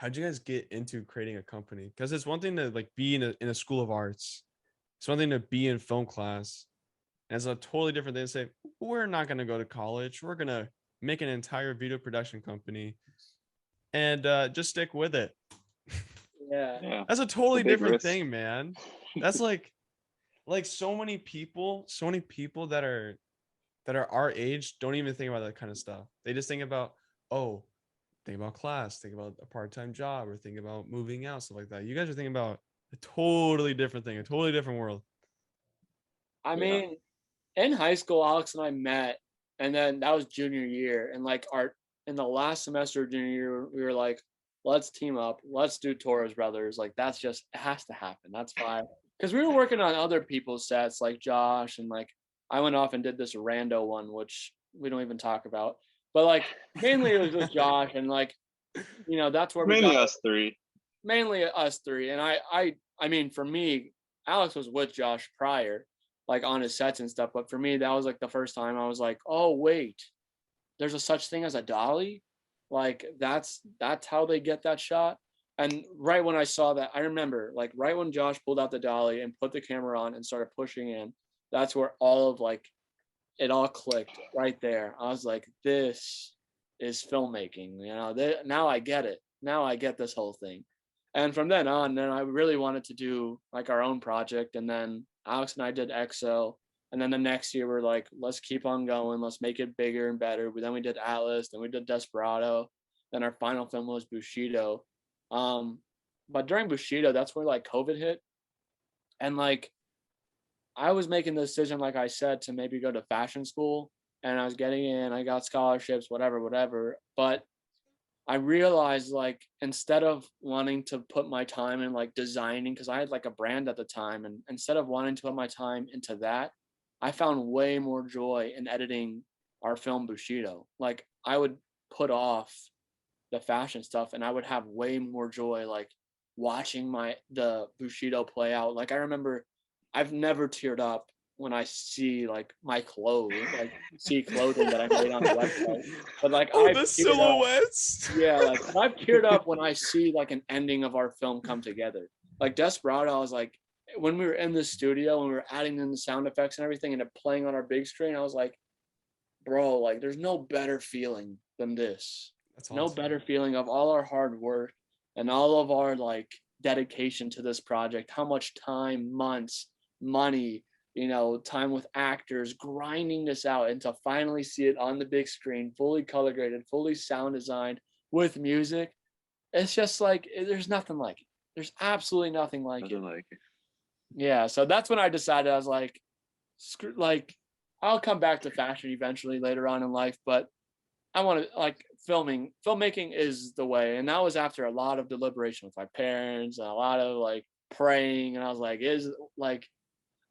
how'd you guys get into creating a company? Because it's one thing to like be in a school of arts. It's one thing to be in film class. And it's a totally different thing to say, we're not gonna go to college. We're gonna make an entire video production company and just stick with it. Yeah. Yeah, That's a it's a totally big different risk. thing, man. That's like so many people that are our age don't even think about that kind of stuff. They just think about, oh, think about class, think about a part-time job, or think about moving out, stuff like that. You guys are thinking about a totally different thing, a totally different world. I Yeah. mean, in high school, Alex and I met, and then that was junior year. And like our in the last semester of junior year, we were like, let's team up, let's do Torres Brothers. Like that's just it has to happen. That's fine. Because we were working on other people's sets, like Josh, and like I went off and did this rando one, which we don't even talk about. But like mainly it was with Josh, and like that's where we Mainly got us three. mainly us three. And I mean, for me, Alex was with Josh prior, like on his sets and stuff. But for me, that was like the first time I was like, oh wait, there's a such thing as a dolly. Like that's how they get that shot. And right when I saw that, I remember like right when Josh pulled out the dolly and put the camera on and started pushing in, that's where all of like it all clicked right there. I was like, this is filmmaking. Now I get it. Now I get this whole thing. And from then on, then I really wanted to do like our own project. And then Alex and I did EXO. And then the next year we're like, let's keep on going. Let's make it bigger and better. But then we did Atlas. Then we did Desperado. Then our final film was Bushido. Um, but during Bushido, that's where like COVID hit. And like I was making the decision, like I said, to maybe go to fashion school, and I was getting in, I got scholarships, whatever, whatever. But I realized like instead of wanting to put my time in like designing, because I had like a brand at the time, and instead of wanting to put my time into that, I found way more joy in editing our film Bushido. Like I would put off the fashion stuff and I would have way more joy like watching the Bushido play out. Like I remember I've never teared up when I see like my clothes, like see clothing that I made on the website. But like Oh, I've the teared up, silhouettes. yeah, like I've teared up when I see like an ending of our film come together. Like Desperado, I was like, when we were in the studio and we were adding in the sound effects and everything and it playing on our big screen, I was like, bro, like there's no better feeling than this. That's No awesome. better feeling of all our hard work and all of our like dedication to this project, how much time, months, money, time with actors, grinding this out, and to finally see it on the big screen, fully color graded, fully sound designed with music. It's just like there's nothing like it. There's absolutely nothing like it. Nothing like it. Yeah, so that's when I decided I was like, screw, like I'll come back to fashion eventually later on in life, but I want to like filmmaking is the way. And that was after a lot of deliberation with my parents and a lot of like praying. And I was like, is like,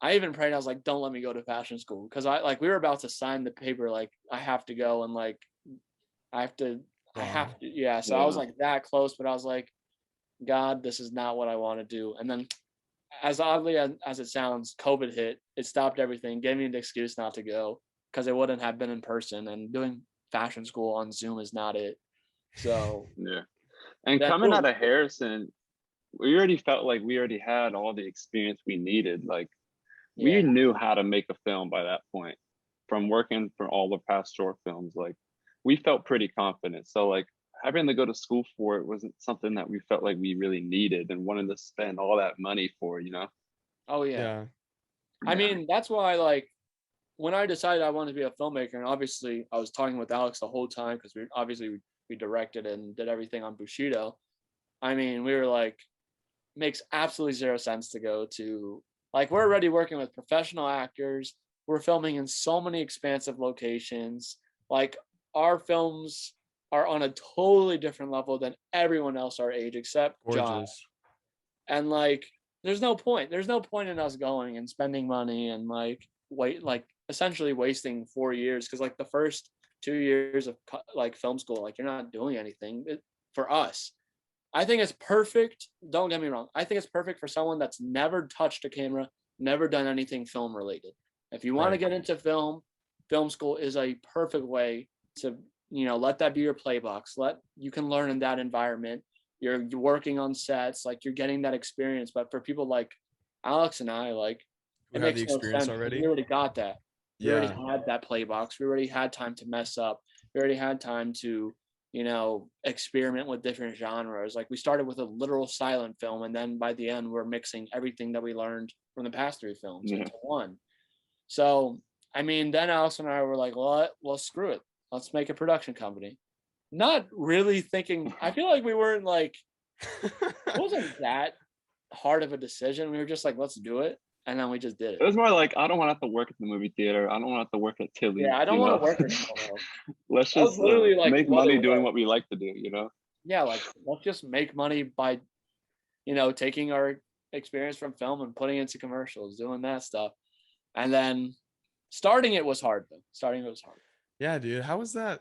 I even prayed. I was like, don't let me go to fashion school. Cause we were about to sign the paper. Like I have to go. And like, I have to, Wow. yeah. So I was Yeah. like that close, but I was like, God, this is not what I want to do. And then as oddly as it sounds, COVID hit, it stopped everything, gave me an excuse not to go because it wouldn't have been in person, and doing fashion school on Zoom is not it. So Yeah. And then coming boom. out of Harrison, we already felt like we already had all the experience we needed. Like we Yeah. knew how to make a film by that point from working for all the past short films. Like we felt pretty confident. So like having to go to school for it wasn't something that we felt like we really needed and wanted to spend all that money for, you know? Oh yeah. Yeah. I Yeah. mean, that's why like when I decided I wanted to be a filmmaker, and obviously I was talking with Alex the whole time because we directed and did everything on Bushido. I mean, we were like, makes absolutely zero sense to go to like we're already working with professional actors. We're filming in so many expansive locations. Like our films are on a totally different level than everyone else our age except Josh. Gorgeous. And like there's no point. There's no point in us going and spending money and like essentially wasting 4 years because like the first 2 years of like film school, like you're not doing anything for us. I think it's perfect. Don't get me wrong. I think it's perfect for someone that's never touched a camera, never done anything film related. If you want to Right. get into film school is a perfect way to, let that be your play box. You can learn in that environment. you're working on sets, like you're getting that experience. But for people like Alex and I, like Who it have makes the no experience sense. already? We already got that. We already Yeah. had that play box. We already had time to mess up. We already had time to, you know, experiment with different genres. Like we started with a literal silent film, and then by the end, we're mixing everything that we learned from the past 3 films Yeah. into one. So, I mean, then Alex and I were like, well, screw it. Let's make a production company. Not really thinking, I feel like we weren't like, it wasn't that hard of a decision. We were just like, let's do it. And then we just did It it. was more like, I don't want to have to work at the movie theater. I don't want to have to work at Tilly. Yeah, I don't you want know? to work at Solo. Let's That was just literally like make what it money doing was. what we like to do, you know? Yeah, like let's just make money by, you know, taking our experience from film and putting it into commercials, doing that stuff. And then starting it was hard though. Starting it was hard. Yeah, dude. How was that?